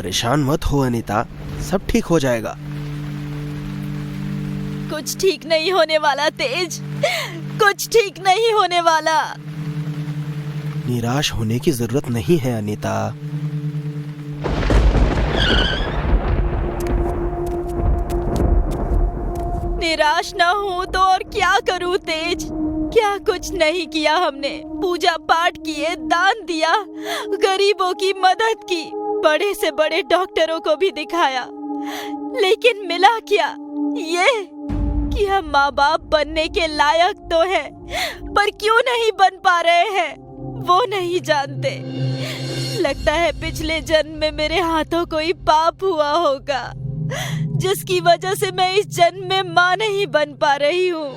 परेशान मत हो अनीता, सब ठीक हो जाएगा। कुछ ठीक नहीं होने वाला तेज, कुछ ठीक नहीं होने वाला। निराश होने की जरूरत नहीं है अनीता। निराश ना हूँ तो और क्या करूँ तेज? क्या कुछ नहीं किया हमने? पूजा पाठ किए, दान दिया, गरीबों की मदद की, बड़े से बड़े डॉक्टरों को भी दिखाया, लेकिन मिला क्या? ये कि हम माँ बाप बनने के लायक तो हैं, पर क्यों नहीं बन पा रहे हैं वो नहीं जानते। लगता है पिछले जन्म में मेरे हाथों कोई पाप हुआ होगा, जिसकी वजह से मैं इस जन्म में माँ नहीं बन पा रही हूँ।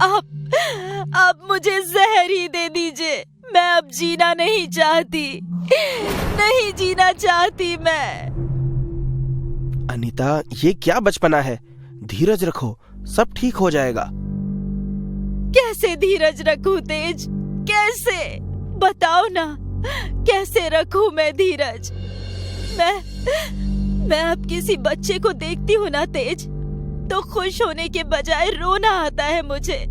आप मुझे जहर ही दे दीजिए, मैं अब जीना नहीं चाहती, नहीं जीना चाहती मैं। अनीता, ये क्या बचपना है? धीरज रखो, सब ठीक हो जाएगा। कैसे धीरज रखूं तेज? कैसे? बताओ ना, कैसे रखूं मैं धीरज? मैं अब किसी बच्चे को देखती हूँ ना तेज, तो खुश होने के बजाय रोना आता है मुझे।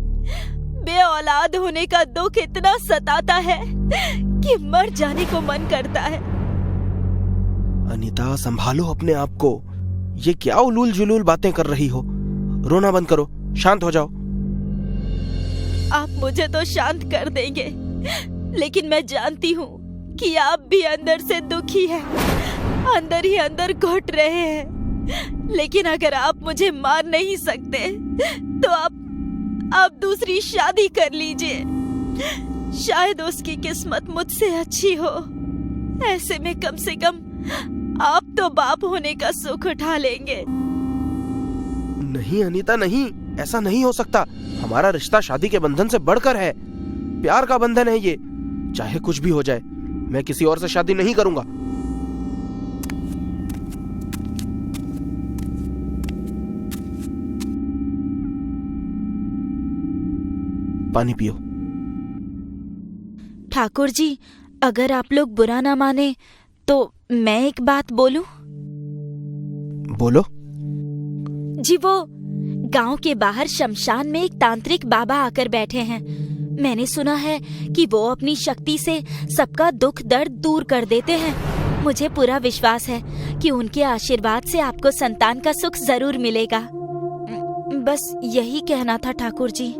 बेऔलाद होने का दुख इतना सताता है कि मर जाने को मन करता है। अनीता, संभालो अपने आप को। ये क्या उलूल जुलूल बातें कर रही हो? रोना बंद करो, शांत हो जाओ। आप मुझे तो शांत कर देंगे, लेकिन मैं जानती हूँ कि आप भी अंदर से दुखी हैं, अंदर ही अंदर घुट रहे हैं। लेकिन अगर आप मुझे मार नहीं सकते तो आप दूसरी शादी कर लीजिए, शायद उसकी किस्मत मुझसे अच्छी हो। ऐसे में कम से कम आप तो बाप होने का सुख उठा लेंगे। नहीं अनीता, नहीं, ऐसा नहीं हो सकता। हमारा रिश्ता शादी के बंधन से बढ़कर है, प्यार का बंधन है ये। चाहे कुछ भी हो जाए, मैं किसी और से शादी नहीं करूंगा। पानी पियो। ठाकुर जी, अगर आप लोग बुरा ना माने तो मैं एक बात बोलूं? बोलो। जी, वो गांव के बाहर शमशान में एक तांत्रिक बाबा आकर बैठे हैं। मैंने सुना है कि वो अपनी शक्ति से सबका दुख दर्द दूर कर देते हैं। मुझे पूरा विश्वास है कि उनके आशीर्वाद से आपको संतान का सुख जरूर मिलेगा। बस यही कहना था ठाकुर जी।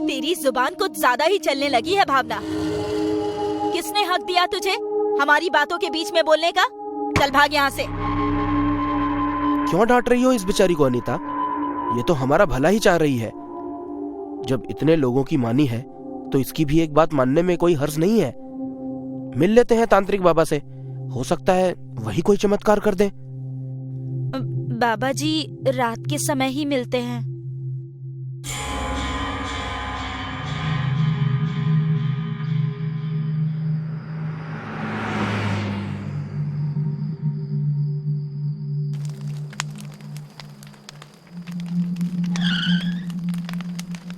तेरी जुबान कुछ ज्यादा ही चलने लगी है भावना। किसने हक दिया तुझे हमारी बातों के बीच में बोलने का? चल भाग यहाँ से। क्यों डांट रही हो इस बेचारी को अनीता? ये तो हमारा भला ही चाह रही है। जब इतने लोगों की मानी है तो इसकी भी एक बात मानने में कोई हर्ज नहीं है। मिल लेते हैं तांत्रिक बाबा से, हो सकता है वही कोई चमत्कार कर दे। बाबा जी रात के समय ही मिलते हैं।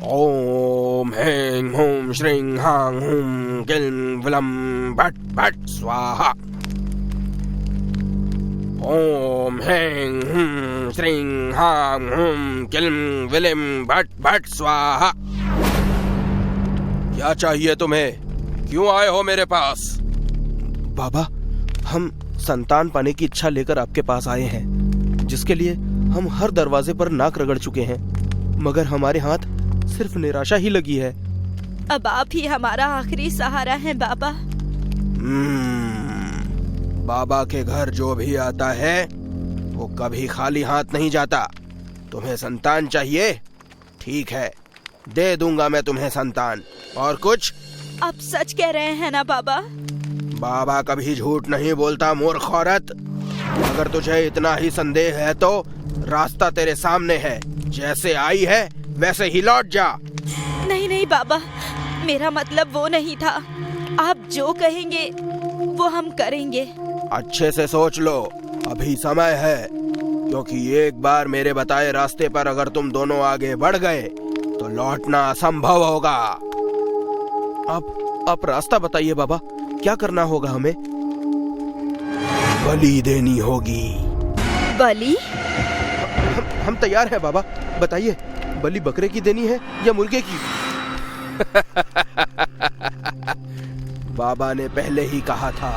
ओम ह्रीं हूं श्रीं हां हूं क्लीं विलं भट भट स्वाहा। ओम ह्रीं हूं श्रीं हां हूं क्लीं विलं भट भट स्वाहा। क्या चाहिए तुम्हें? क्यों आए हो मेरे पास? बाबा, हम संतान पाने की इच्छा लेकर आपके पास आए हैं, जिसके लिए हम हर दरवाजे पर नाक रगड़ चुके हैं, मगर हमारे हाथ सिर्फ निराशा ही लगी है। अब आप ही हमारा आखिरी सहारा हैं बाबा। बाबा के घर जो भी आता है वो कभी खाली हाथ नहीं जाता। तुम्हें संतान चाहिए? ठीक है, दे दूंगा मैं तुम्हें संतान। और कुछ? आप सच कह रहे हैं ना बाबा? बाबा कभी झूठ नहीं बोलता मूर्ख औरत। अगर तुझे इतना ही संदेह है तो रास्ता तेरे सामने है, जैसे आई है वैसे ही लौट जा। नहीं नहीं बाबा, मेरा मतलब वो नहीं था। आप जो कहेंगे वो हम करेंगे। अच्छे से सोच लो, अभी समय है, क्योंकि एक बार मेरे बताए रास्ते पर अगर तुम दोनों आगे बढ़ गए तो लौटना असंभव होगा। आप रास्ता बताइए बाबा, क्या करना होगा हमें? बलि देनी होगी। बलि? हम तैयार हैं बाबा, बताइए बलि बकरे की देनी है या मुर्गे की? बाबा ने पहले ही कहा था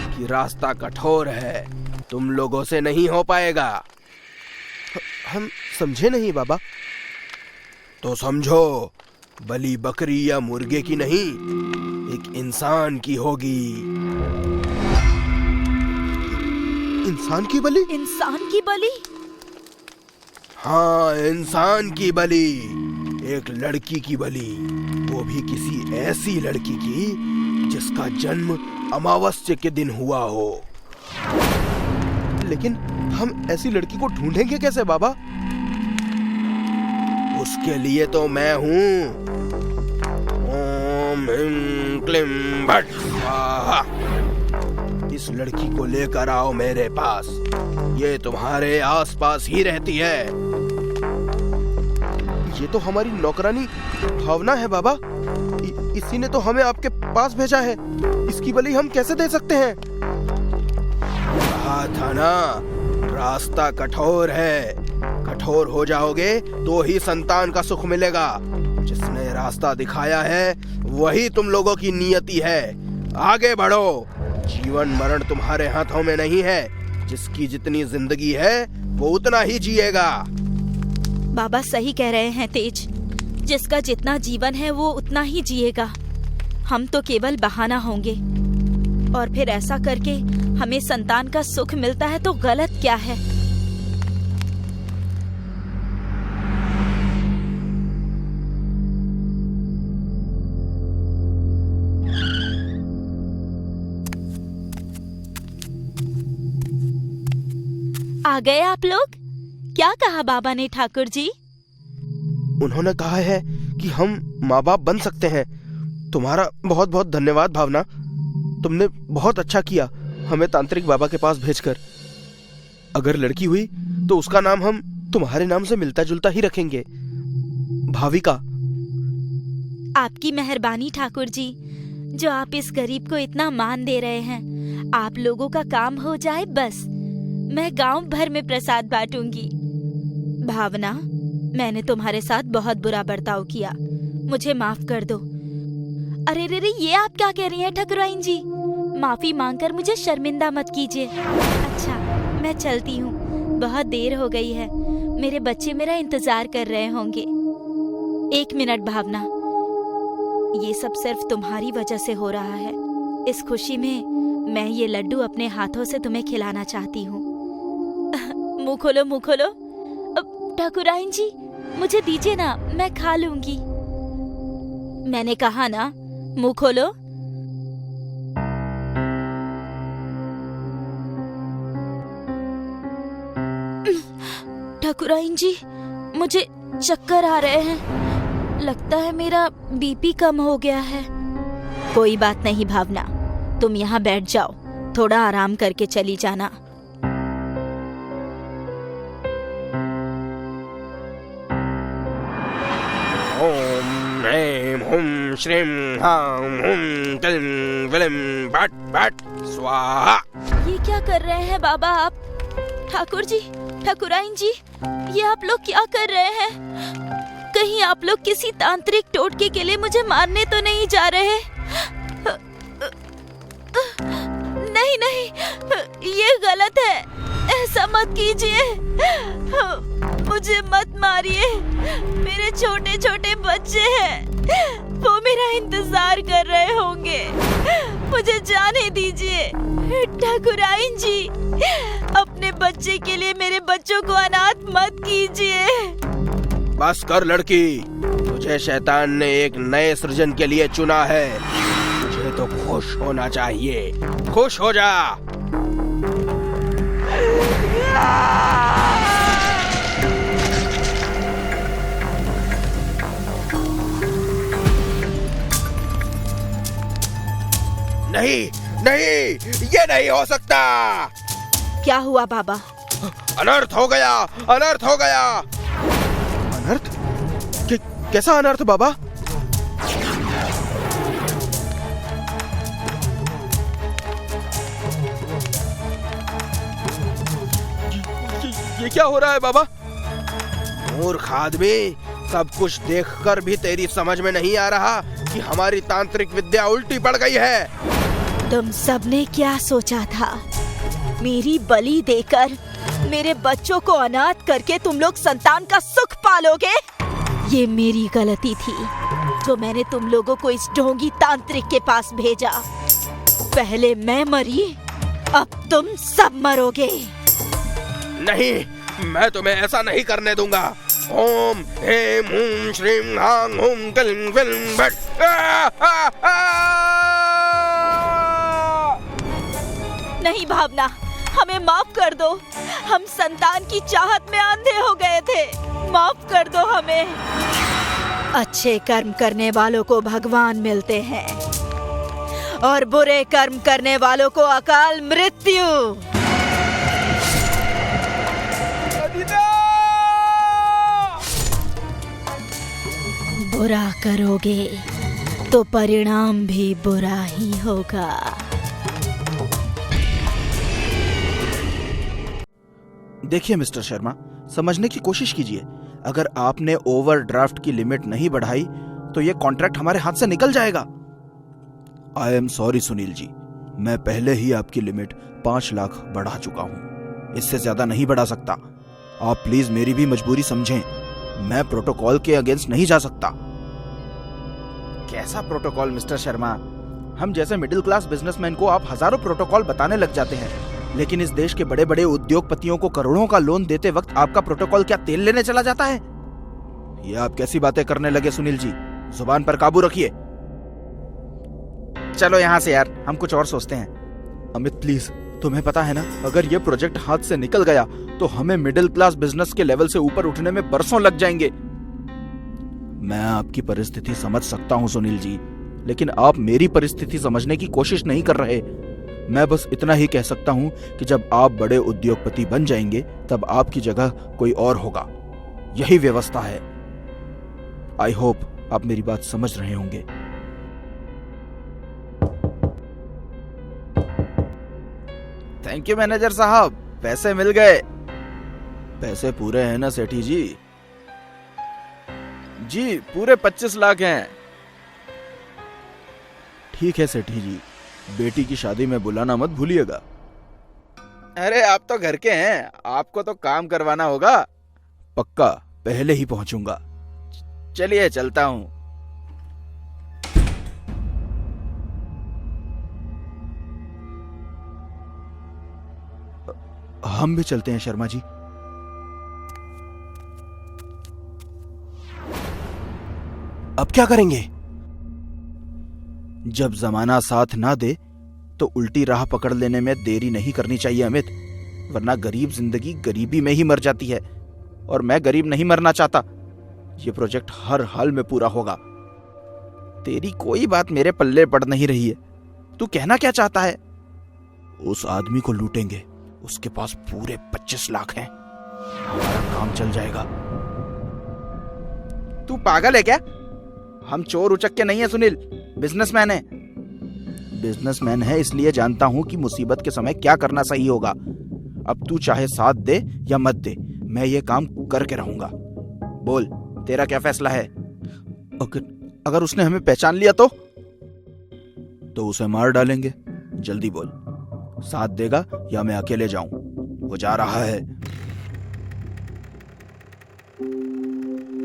कि रास्ता कठोर है, तुम लोगों से नहीं हो पाएगा। हम समझे नहीं बाबा। तो समझो, बलि बकरी या मुर्गे की नहीं, एक इंसान की होगी। इंसान की बलि? इंसान की बलि? हाँ, इंसान की बलि, एक लड़की की बलि, वो भी किसी ऐसी लड़की की जिसका जन्म अमावस्या के दिन हुआ हो। लेकिन हम ऐसी लड़की को ढूंढेंगे कैसे बाबा? उसके लिए तो मैं हूँ। ओम ह्रीं क्लीं भट स्वाहा। इस लड़की को लेकर आओ मेरे पास, ये तुम्हारे आसपास ही रहती है। ये तो हमारी नौकरानी भावना है बाबा, इसी ने तो हमें आपके पास भेजा है। इसकी बलि हम कैसे दे सकते हैं? कहा था ना, रास्ता कठोर है, कठोर हो जाओगे तो ही संतान का सुख मिलेगा। जिसने रास्ता दिखाया है वही तुम लोगों की नियति है। आगे बढ़ो, जीवन मरण तुम्हारे हाथों में नहीं है। जिसकी जितनी जिंदगी है वो उतना ही जिएगा। बाबा सही कह रहे हैं तेज, जिसका जितना जीवन है वो उतना ही जिएगा। हम तो केवल बहाना होंगे, और फिर ऐसा करके हमें संतान का सुख मिलता है तो गलत क्या है? आ गए आप लोग? क्या कहा बाबा ने ठाकुर जी? उन्होंने कहा है कि हम माँ बाप बन सकते हैं। तुम्हारा बहुत बहुत धन्यवाद भावना, तुमने बहुत अच्छा किया हमें तांत्रिक बाबा के पास भेजकर। अगर लड़की हुई तो उसका नाम हम तुम्हारे नाम से मिलता जुलता ही रखेंगे, भाविका। आपकी मेहरबानी ठाकुर जी, जो आप इस गरीब को इतना मान दे रहे हैं। आप लोगों का काम हो जाए बस, मैं गांव भर में प्रसाद बांटूंगी। भावना, मैंने तुम्हारे साथ बहुत बुरा बर्ताव किया, मुझे माफ कर दो। अरे रे रे, ये आप क्या कह रही हैं ठकुराइन जी? माफी मांगकर मुझे शर्मिंदा मत कीजिए। अच्छा, मैं चलती हूँ, बहुत देर हो गई है। मेरे बच्चे मेरा इंतजार कर रहे होंगे। 1 मिनट भावना, ये सब सिर्फ तुम्हारी वजह से हो रहा है। इस खुशी में मैं ये लड्डू अपने हाथों से तुम्हें खिलाना चाहती हूँ। मुँह खोलो, मुँह खोलो। ठाकुराइन जी, मुझे दीजिए ना, मैं खा लूंगी। मैंने कहा ना, मुँह खोलो। ठाकुराइन जी, मुझे चक्कर आ रहे हैं, लगता है मेरा बीपी कम हो गया है। कोई बात नहीं भावना, तुम यहाँ बैठ जाओ, थोड़ा आराम करके चली जाना। ओम ह्रीं हुं श्रीं हां हुं क्लीं विलीं भट भट स्वाहा। ये क्या कर रहे हैं बाबा आप? ठाकुर जी, ठाकुराइन जी, ये आप लोग क्या कर रहे हैं? कहीं आप लोग किसी तांत्रिक टोटके के लिए मुझे मारने तो नहीं जा रहे? नहीं नहीं, ये गलत है, ऐसा मत कीजिए। मुझे मत मारिए, मेरे छोटे छोटे बच्चे हैं, वो मेरा इंतजार कर रहे होंगे। मुझे जाने दीजिए। ठाकुराइन जी, अपने बच्चे के लिए मेरे बच्चों को अनाथ मत कीजिए। बस कर लड़की, तुझे शैतान ने एक नए सृजन के लिए चुना है। तुझे तो खुश होना चाहिए, खुश हो जा। नहीं नहीं, ये नहीं हो सकता। क्या हुआ बाबा? अनर्थ हो गया, अनर्थ हो गया। अनर्थ? कैसा अनर्थ बाबा? ये क्या हो रहा है बाबा? मूर्ख आदमी, सब कुछ देखकर भी तेरी समझ में नहीं आ रहा कि हमारी तांत्रिक विद्या उल्टी पड़ गई है। तुम सबने क्या सोचा था? मेरी बलि देकर मेरे बच्चों को अनाथ करके तुम लोग संतान का सुख पालोगे? ये मेरी गलती थी जो मैंने तुम लोगों को इस ढोंगी तांत्रिक के पास भेजा। पहले मैं मरी, अब तुम सब मरोगे। नहीं, मैं तुम्हें ऐसा नहीं करने दूंगा। ओम हेम हूं श्रीम हांग हुं कलिं विलिं भट। नहीं भावना, हमें माफ कर दो। हम संतान की चाहत में अंधे हो गए थे। माफ कर दो हमें। अच्छे कर्म करने वालों को भगवान मिलते हैं और बुरे कर्म करने वालों को अकाल मृत्यु। बुरा करोगे तो परिणाम भी बुरा ही होगा। देखिए मिस्टर शर्मा, समझने की कोशिश कीजिए। अगर आपने ओवरड्राफ्ट की लिमिट नहीं बढ़ाई तो ये कॉन्ट्रैक्ट हमारे हाथ से निकल जाएगा। I am sorry Sunil ji, मैं पहले ही आपकी लिमिट 5 लाख बढ़ा चुका हूं, इससे ज्यादा नहीं बढ़ा सकता। आप प्लीज मेरी भी मजबूरी समझें। मैं प्रोटोकॉल के अगेंस्ट नहीं जा सकता। कैसा प्रोटोकॉल मिस्टर शर्मा? हम जैसे मिडिल क्लास बिजनेसमैन को आप हजारों प्रोटोकॉल बताने लग जाते हैं, लेकिन इस देश के बड़े बड़े उद्योगपतियों को करोड़ों का लोन देते वक्त आपका प्रोटोकॉल क्या तेल लेने चला जाता है? ये आप कैसी बातें करने लगे सुनील जी? जुबान पर काबू रखिए। चलो यहां से यार, हम कुछ और सोचते हैं। अमित प्लीज, तुम्हें पता है ना, अगर ये प्रोजेक्ट हाथ से निकल गया तो हमें मिडिल क्लास बिजनेस के लेवल से ऊपर उठने में बरसों लग जाएंगे। मैं आपकी परिस्थिति समझ सकता हूं सुनील जी, लेकिन आप मेरी परिस्थिति समझने की कोशिश नहीं कर रहे। मैं बस इतना ही कह सकता हूं कि जब आप बड़े उद्योगपति बन जाएंगे तब आपकी जगह कोई और होगा। यही व्यवस्था है। आई होप आप मेरी बात समझ रहे होंगे। थैंक यू मैनेजर साहब, पैसे मिल गए। पैसे पूरे हैं ना सेठी जी? जी पूरे 25 लाख हैं। ठीक है सेठी जी, बेटी की शादी में बुलाना मत भूलिएगा। अरे आप तो घर के हैं, आपको तो काम करवाना होगा। पक्का, पहले ही पहुंचूंगा। चलिए चलता हूं। हम भी चलते हैं शर्मा जी। अब क्या करेंगे? जब जमाना साथ ना दे तो उल्टी राह पकड़ लेने में देरी नहीं करनी चाहिए अमित, वरना गरीब जिंदगी गरीबी में ही मर जाती है, और मैं गरीब नहीं मरना चाहता। ये प्रोजेक्ट हर हाल में पूरा होगा। तेरी कोई बात मेरे पल्ले पड़ नहीं रही है। तू कहना क्या चाहता है? उस आदमी को लूटेंगे, उसके पास पूरे 25 लाख हैं, हमारा काम चल जाएगा। तू पागल है क्या? हम चोर उचक्के नहीं है सुनील, बिजनेसमैन है। बिजनेसमैन है इसलिए जानता हूं कि मुसीबत के समय क्या करना सही होगा। अब तू चाहे साथ दे या मत दे, मैं ये काम करके रहूंगा। बोल, तेरा क्या फैसला है? अगर उसने हमें पहचान लिया तो उसे मार डालेंगे। जल्दी बोल, साथ देगा या मैं अकेले जाऊं? वो जा रहा है।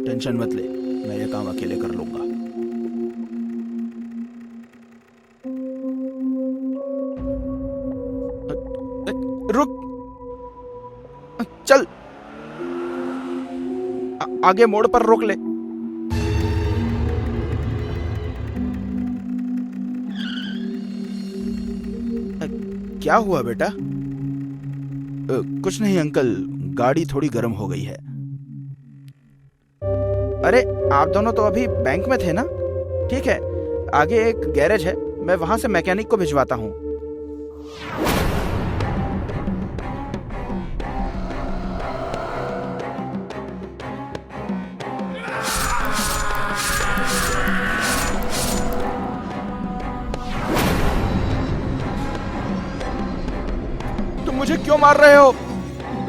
टेंशन मत ले, मैं ये काम अकेले कर लूंगा। रुक, चल, आगे मोड़ पर रोक ले। क्या हुआ बेटा? कुछ नहीं अंकल, गाड़ी थोड़ी गर्म हो गई है। अरे आप दोनों तो अभी बैंक में थे ना? ठीक है, आगे एक गैरेज है, मैं वहां से मैकेनिक को भिजवाता हूं। तुम मुझे क्यों मार रहे हो?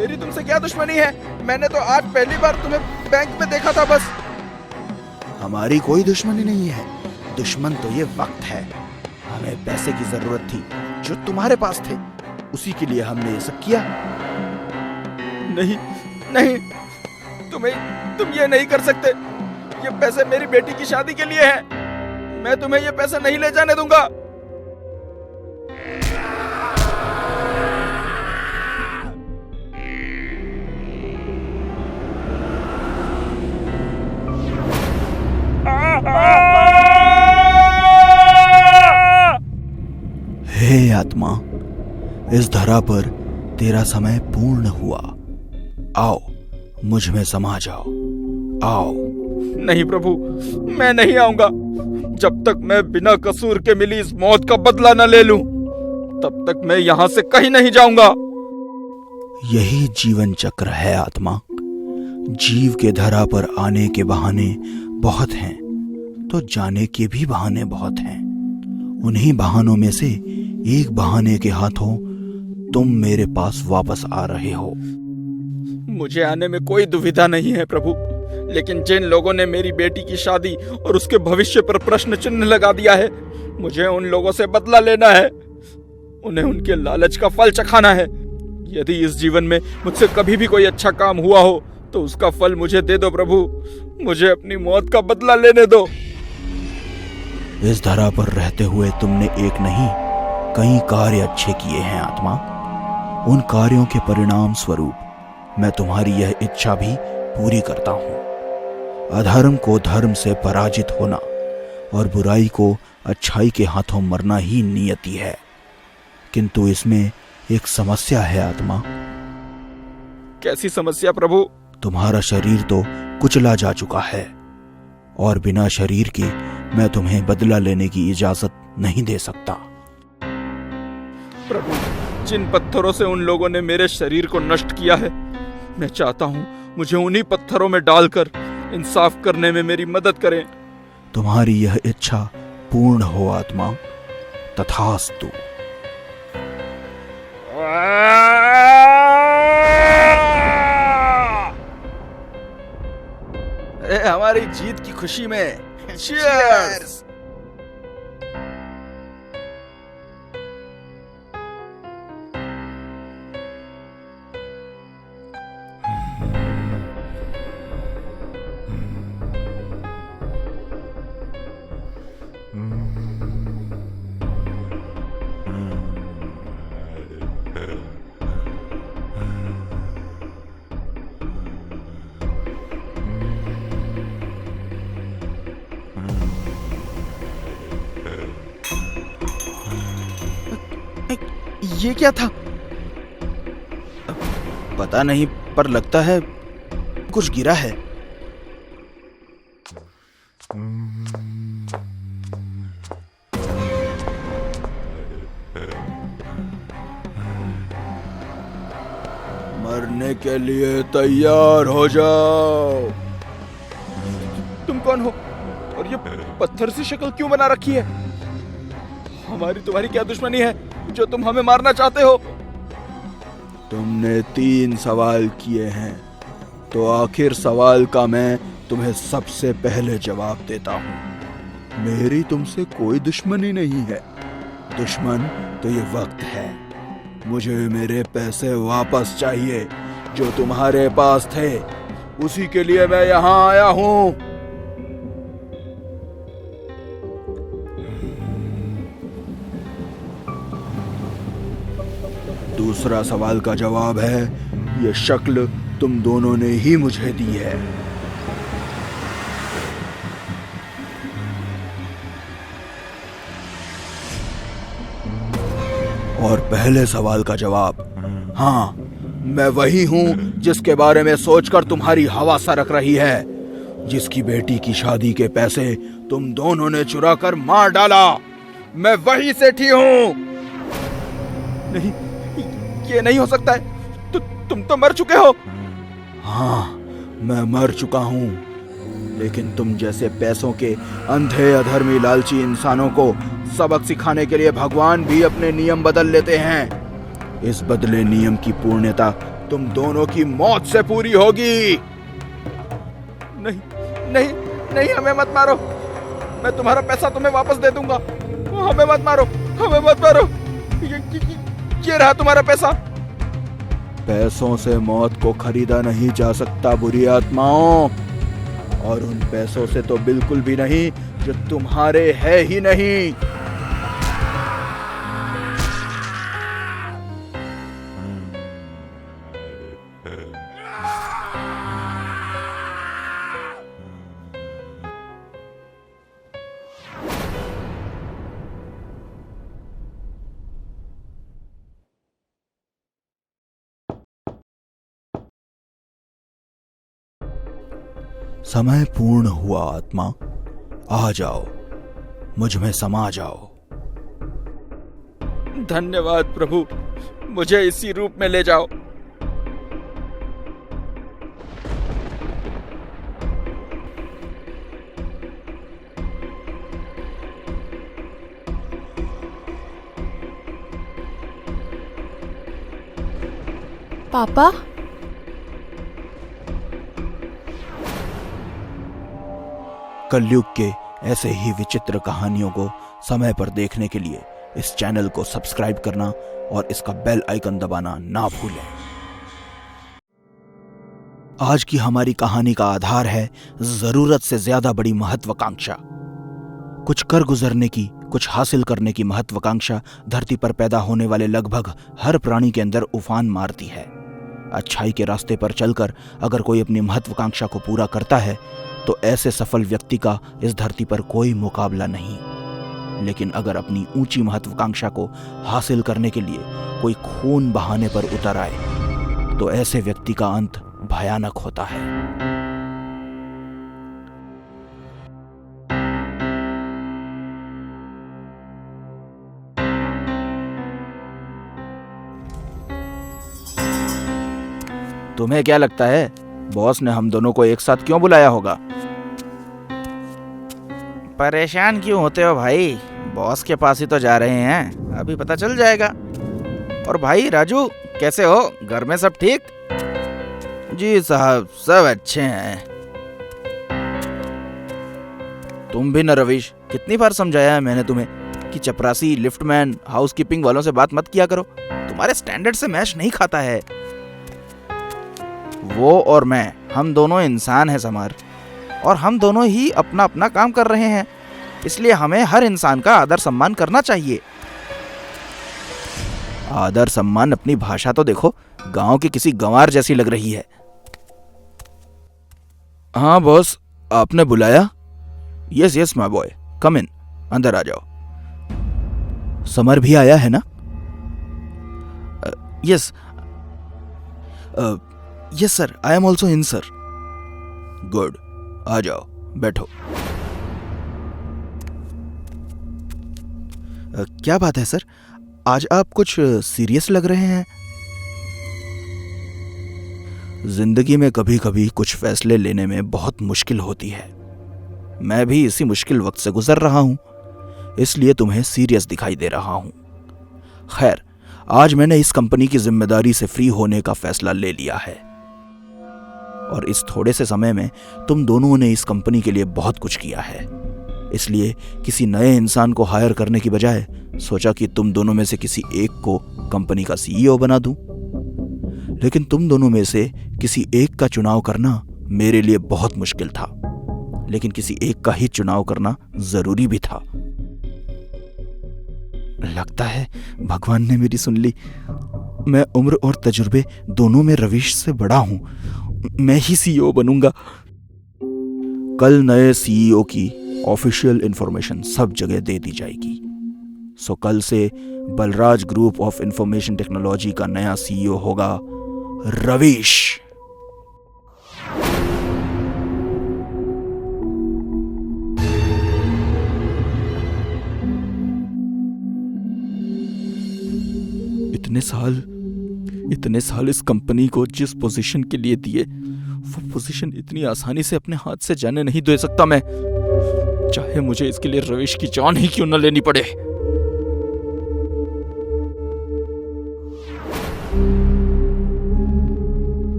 मेरी तुमसे क्या दुश्मनी है? मैंने तो आज पहली बार तुम्हें बैंक में देखा था बस। हमारी कोई दुश्मनी नहीं है, दुश्मन तो ये वक्त है। हमें पैसे की जरूरत थी जो तुम्हारे पास थे, उसी के लिए हमने ये सब किया। नहीं नहीं, तुम ये नहीं कर सकते। ये पैसे मेरी बेटी की शादी के लिए हैं। मैं तुम्हें ये पैसे नहीं ले जाने दूंगा। हे आत्मा, इस धरा पर तेरा समय पूर्ण हुआ। आओ, मुझ में समा जाओ। आओ। नहीं प्रभु, मैं नहीं आऊंगा। जब तक मैं बिना कसूर के मिली इस मौत का बदला न ले लूं, तब तक मैं यहां से कहीं नहीं जाऊंगा। यही जीवन चक्र है आत्मा। जीव के धरा पर आने के बहाने बहुत हैं, तो जाने के भी बहाने बहुत हैं। उन्हीं बहानों में से एक बहाने के हाथों तुम मेरे पास वापस आ रहे हो। मुझे आने में कोई दुविधा नहीं है प्रभु, लेकिन जिन लोगों ने मेरी बेटी की शादी और उसके भविष्य पर प्रश्न चिन्ह लगा दिया है, मुझे उन लोगों से बदला लेना है। उन्हें उनके लालच का फल चखाना है। यदि इस जीवन में मुझसे कभी भी कोई अच्छा काम हुआ हो, तो उसका फल मुझे दे दो प्रभु। मुझे अपनी मौत का बदला लेने दो। इस धरा पर रहते हुए तुमने एक नहीं, कई कार्य अच्छे किए हैं आत्मा। उन कार्यों के परिणाम स्वरूप मैं तुम्हारी यह इच्छा भी पूरी करता हूं। अधर्म को धर्म से पराजित होना और बुराई को अच्छाई के हाथों मरना ही नियति है। किंतु इसमें एक समस्या है आत्मा। कैसी समस्या प्रभु? तुम्हारा शरीर तो कुचला जा चुका है, और बिना शरीर के मैं तुम्हें बदला लेने की इजाजत नहीं दे सकता। प्रभु, जिन पत्थरों से उन लोगों ने मेरे शरीर को नष्ट किया है, मैं चाहता हूं मुझे उन्हीं पत्थरों में डालकर इंसाफ करने में मेरी मदद करें। तुम्हारी यह इच्छा पूर्ण हो आत्मा। तथास्तु। हमारी जीत की खुशी में चीयर्स। ये क्या था? पता नहीं, पर लगता है कुछ गिरा है। मरने के लिए तैयार हो जाओ। तुम कौन हो और ये पत्थर सी शक्ल क्यों बना रखी है? हमारी तुम्हारी क्या दुश्मनी है जो तुम हमें मारना चाहते हो? तुमने 3 सवाल किए हैं, तो आखिर सवाल का मैं तुम्हें सबसे पहले जवाब देता हूँ। मेरी तुमसे कोई दुश्मनी नहीं है। दुश्मन तो ये वक्त है। मुझे मेरे पैसे वापस चाहिए जो तुम्हारे पास थे। उसी के लिए मैं यहाँ आया हूँ। दूसरा सवाल का जवाब है, ये शक्ल तुम दोनों ने ही मुझे दी है। और पहले सवाल का जवाब, हाँ, मैं वही हूँ जिसके बारे में सोचकर तुम्हारी हवा सरक रही है, जिसकी बेटी की शादी के पैसे तुम दोनों ने चुरा कर मार डाला। मैं वही सेठी हूँ। नहीं, ये नहीं हो सकता है। तुम तो मर चुके हो। हाँ, मैं मर चुका हूँ, लेकिन तुम जैसे पैसों के अंधे अधर्मी लालची इंसानों को सबक सिखाने के लिए भगवान भी अपने नियम बदल लेते हैं। इस बदले नियम की पूर्णता तुम दोनों की मौत से पूरी होगी। नहीं नहीं नहीं, हमें मत मारो, मैं तुम्हारा पैसा तुम्हें वापस दे दूंगा। हमें मत मारो, हमें मत मारो, ये रहा तुम्हारा पैसा। पैसों से मौत को खरीदा नहीं जा सकता बुरी आत्माओं, और उन पैसों से तो बिल्कुल भी नहीं जो तुम्हारे है ही नहीं। समय पूर्ण हुआ आत्मा, आ जाओ, मुझ में समा जाओ। धन्यवाद प्रभु, मुझे इसी रूप में ले जाओ। पापा, कलयुग के ऐसे ही विचित्र कहानियों को समय पर देखने के लिए इस चैनल को सब्सक्राइब करना और इसका बेल आइकन दबाना ना भूलें। आज की हमारी कहानी का आधार है जरूरत से ज्यादा बड़ी महत्वाकांक्षा। कुछ कर गुजरने की, कुछ हासिल करने की महत्वाकांक्षा धरती पर पैदा होने वाले लगभग हर प्राणी के अंदर उफान मारती है। अच्छाई के रास्ते पर चलकर अगर कोई अपनी महत्वाकांक्षा को पूरा करता है तो ऐसे सफल व्यक्ति का इस धरती पर कोई मुकाबला नहीं। लेकिन अगर अपनी ऊंची महत्वाकांक्षा को हासिल करने के लिए कोई खून बहाने पर उतर आए तो ऐसे व्यक्ति का अंत भयानक होता है। तुम्हें क्या लगता है बॉस ने हम दोनों को एक साथ क्यों बुलाया होगा? परेशान क्यों होते हो भाई? बॉस के पास ही तो जा रहे हैं, अभी पता चल जाएगा। और भाई राजू, कैसे हो? घर में सब ठीक? जी साहब, सब अच्छे हैं। तुम भी न रवीश, कितनी बार समझाया है मैंने तुम्हें कि चपरासी, लिफ्टमैन, हाउसकीपिंग वालों से बात मत किया करो, तुम्हारे स्टैंडर्ड से मैच नहीं खाता है। वो और मैं, हम दोनों इंसान हैं समर, और हम दोनों ही अपना अपना काम कर रहे हैं, इसलिए हमें हर इंसान का आदर सम्मान करना चाहिए। आदर सम्मान? अपनी भाषा तो देखो, गांव की किसी गंवार जैसी लग रही है। हाँ बॉस, आपने बुलाया? Yes yes my boy, come in, अंदर आ जाओ। समर भी आया है ना? Yes yes sir, I am also in sir. Good, आ जाओ, बैठो। क्या बात है सर, आज आप कुछ सीरियस लग रहे हैं। जिंदगी में कभी कभी कुछ फैसले लेने में बहुत मुश्किल होती है। मैं भी इसी मुश्किल वक्त से गुजर रहा हूं, इसलिए तुम्हें सीरियस दिखाई दे रहा हूं। खैर, आज मैंने इस कंपनी की जिम्मेदारी से फ्री होने का फैसला ले लिया है, और इस थोड़े से समय में तुम दोनों ने इस कंपनी के लिए बहुत कुछ किया है। इसलिए किसी नए इंसान को हायर करने की बजाय सोचा कि तुम दोनों में से किसी एक को कंपनी का सीईओ बना दूं। लेकिन तुम दोनों में से किसी एक का चुनाव करना मेरे लिए बहुत मुश्किल था, लेकिन किसी एक का ही चुनाव करना जरूरी भी था। लगता है भगवान ने मेरी सुन ली। मैं उम्र और तजुर्बे दोनों में रवीश से बड़ा हूं, मैं ही सीईओ बनूंगा। कल नए सीईओ की ऑफिशियल इंफॉर्मेशन सब जगह दे दी जाएगी। सो कल से Balraj group of information technology का नया सीईओ होगा रवीश। इतने साल इस कंपनी को जिस पोजीशन के लिए दिए, वो पोजीशन इतनी आसानी से अपने हाथ से जाने नहीं दे सकता मैं, चाहे मुझे इसके लिए रवीश की जान ही क्यों न लेनी पड़े।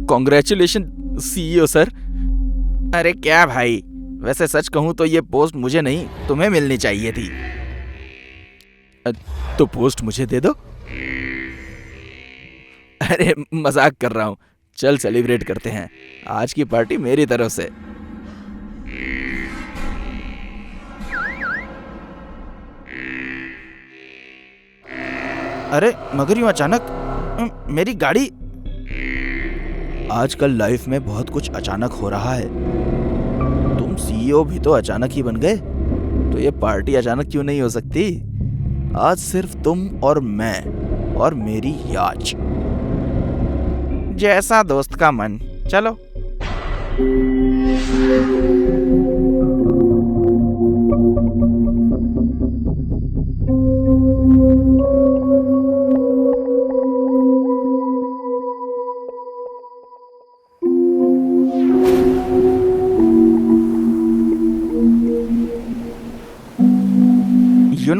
Congratulation CEO sir. अरे क्या भाई, वैसे सच कहूं तो ये पोस्ट मुझे नहीं तुम्हें मिलनी चाहिए थी। तो पोस्ट मुझे दे दो। अरे मजाक कर रहा हूं, चल सेलिब्रेट करते हैं, आज की पार्टी मेरी तरफ से। अरे मगर यूं अचानक मेरी गाड़ी। आजकल लाइफ में बहुत कुछ अचानक हो रहा है। तुम सीईओ भी तो अचानक ही बन गए, तो ये पार्टी अचानक क्यों नहीं हो सकती? आज सिर्फ तुम और मैं और मेरी याच। जैसा दोस्त का मन, चलो।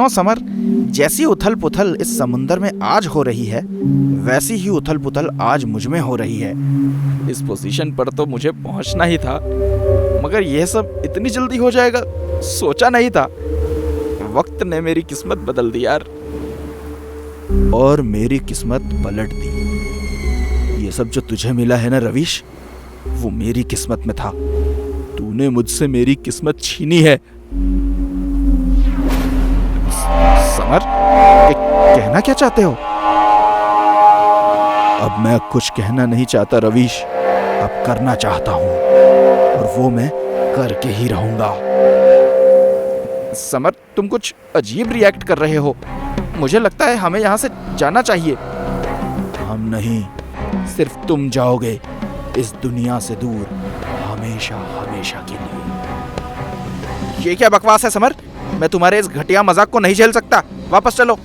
समर, जैसी उथल पुथल इस समुंदर में आज हो रही है, वैसी ही उथल पुथल आज मुझ में हो रही है। इस पोजीशन पर तो मुझे पहुंचना ही था, मगर यह सब इतनी जल्दी हो जाएगा सोचा नहीं था। वक्त ने मेरी किस्मत बदल दी यार, और मेरी किस्मत पलट दी। ये सब जो तुझे मिला है ना रवीश, वो मेरी किस्मत में था। तूने मुझसे मेरी किस्मत छीनी है। समर, कहना क्या चाहते हो? अब मैं कुछ कहना नहीं चाहता रवीश, अब करना चाहता हूं, और वो मैं करके ही रहूंगा। समर, तुम कुछ अजीब रिएक्ट कर रहे हो। मुझे लगता है हमें यहां से जाना चाहिए। हम नहीं, सिर्फ तुम जाओगे इस दुनिया से दूर, हमेशा हमेशा के लिए। ये क्या बकवास है समर? मैं तुम्हारे इस घटिया मजाक को नहीं झेल सकता। वापस चलो।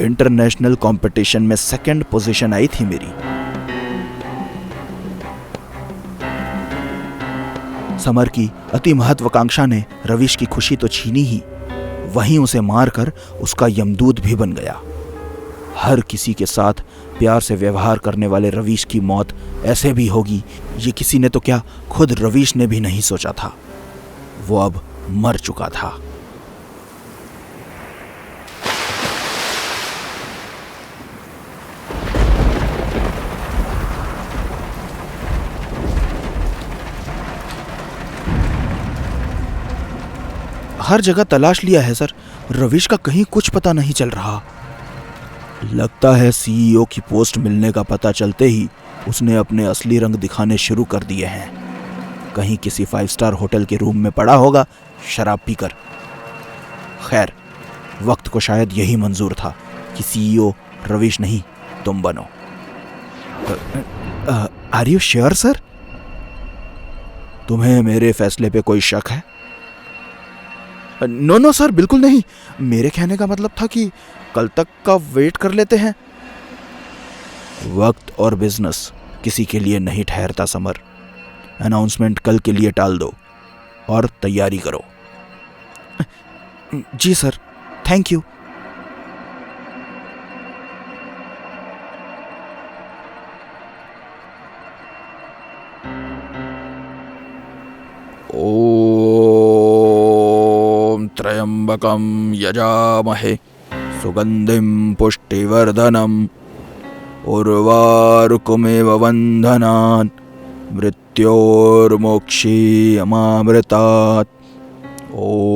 इंटरनेशनल कंपटीशन में सेकंड पोजीशन आई थी मेरी। समर की अति महत्वाकांक्षा ने रवीश की खुशी तो छीनी ही, वहीं उसे मारकर उसका यमदूत भी बन गया। हर किसी के साथ प्यार से व्यवहार करने वाले रवीश की मौत ऐसे भी होगी, ये किसी ने तो क्या खुद रवीश ने भी नहीं सोचा था। वो अब मर चुका था। हर जगह तलाश लिया है सर, रवीश का कहीं कुछ पता नहीं चल रहा। लगता है सीईओ की पोस्ट मिलने का पता चलते ही उसने अपने असली रंग दिखाने शुरू कर दिए हैं। कहीं किसी 5 स्टार होटल के रूम में पड़ा होगा शराब पीकर। खैर, वक्त को शायद यही मंजूर था कि सीईओ रवीश नहीं तुम बनो। Are you sure sir? तुम्हें मेरे फैसले पे कोई शक है? नो सर, बिल्कुल नहीं। मेरे कहने का मतलब था कि कल तक का वेट कर लेते हैं। वक्त और बिजनेस किसी के लिए नहीं ठहरता समर। अनाउंसमेंट कल के लिए टाल दो और तैयारी करो। जी सर, थैंक यू। ओम त्र्यंबकं यजामहे सुगंधिं पुष्टिवर्धनम् उर्वारुकमेव वन्दनान् मृत्योर्मोक्षीयमामृतात्। ओम।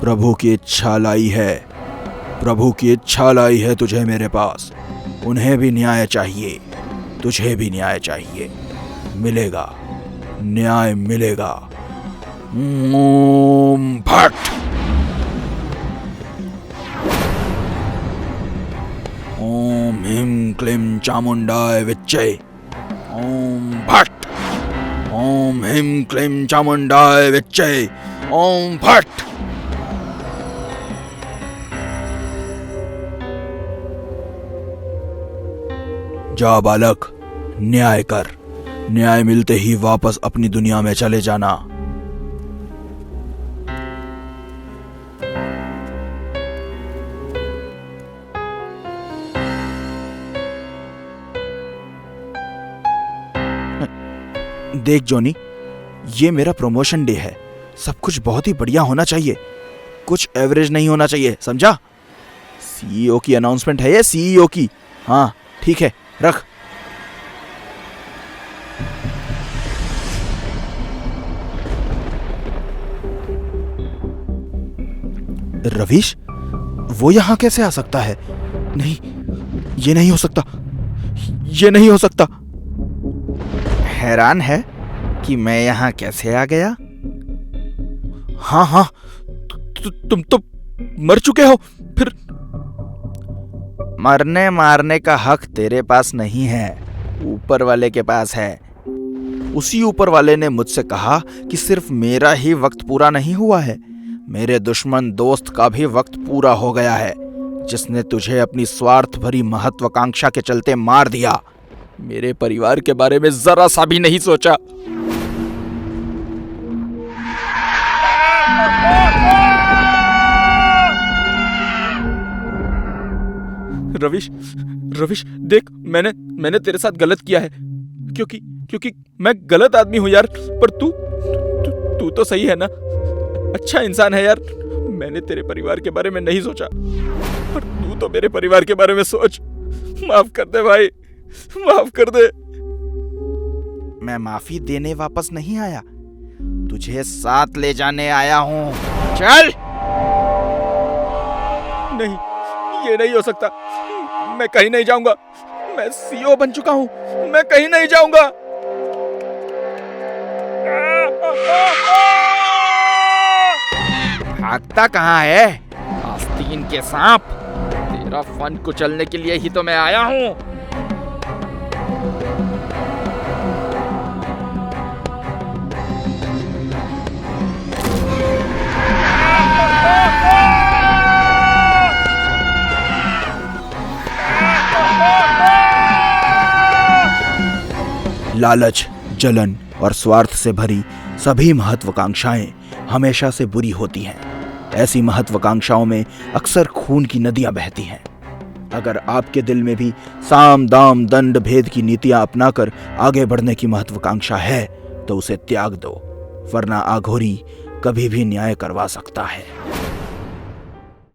प्रभु की इच्छा लाई है, प्रभु की इच्छा लाई है तुझे मेरे पास। उन्हें भी न्याय चाहिए, तुझे भी न्याय चाहिए। मिलेगा, न्याय मिलेगा। ओम भट। चामुंडाय विच्चे। ओम भट्ट। ओम ह्रीं क्लीं चामुंडाय विच्चे। ओम भट्ट। जा बालक, न्याय कर। न्याय मिलते ही वापस अपनी दुनिया में चले जाना। देख जॉनी, ये मेरा प्रमोशन डे है। सब कुछ बहुत ही बढ़िया होना चाहिए, कुछ एवरेज नहीं होना चाहिए, समझा? सीईओ की अनाउंसमेंट है ये, सीईओ की। हाँ ठीक है, रख। रवीश, वो यहां कैसे आ सकता है? नहीं, ये नहीं हो सकता, ये नहीं हो सकता। हैरान है कि मैं यहां कैसे आ गया? हाँ हाँ, तुम तो मर चुके हो। फिर मरने मारने का हक तेरे पास नहीं है, ऊपर वाले के पास है। उसी ऊपर वाले ने मुझसे कहा कि सिर्फ मेरा ही वक्त पूरा नहीं हुआ है, मेरे दुश्मन दोस्त का भी वक्त पूरा हो गया है, जिसने तुझे अपनी स्वार्थ भरी महत्वाकांक्षा के चलते मार दिया। मेरे परिवार के बारे में जरा सा भी नहीं सोचा। रवीश, रवीश देख, मैंने तेरे साथ गलत किया है, क्योंकि मैं गलत आदमी हूं यार। पर तू तो सही है ना, अच्छा इंसान है यार। मैंने तेरे परिवार के बारे में नहीं सोचा, पर तू तो मेरे परिवार के बारे में सोच। माफ कर दे भाई, माफ कर दे। मैं माफी देने वापस नहीं आया, तुझे साथ ले जाने आया हूं। चल। नहीं, ये नहीं हो सकता। मैं कहीं नहीं जाऊंगा। मैं सीईओ बन चुका हूं, मैं कहीं नहीं जाऊंगा। भागता कहाँ है आस्तीन के सांप? तेरा फन कुचलने के लिए ही तो मैं आया हूं। लालच, जलन और स्वार्थ से भरी सभी महत्वाकांक्षाएं हमेशा से बुरी होती हैं। ऐसी महत्वाकांक्षाओं में अक्सर खून की नदियां बहती हैं। अगर आपके दिल में भी साम दाम दंड भेद की नीतियां अपनाकर आगे बढ़ने की महत्वाकांक्षा है तो उसे त्याग दो, वरना आघोरी कभी भी न्याय करवा सकता है।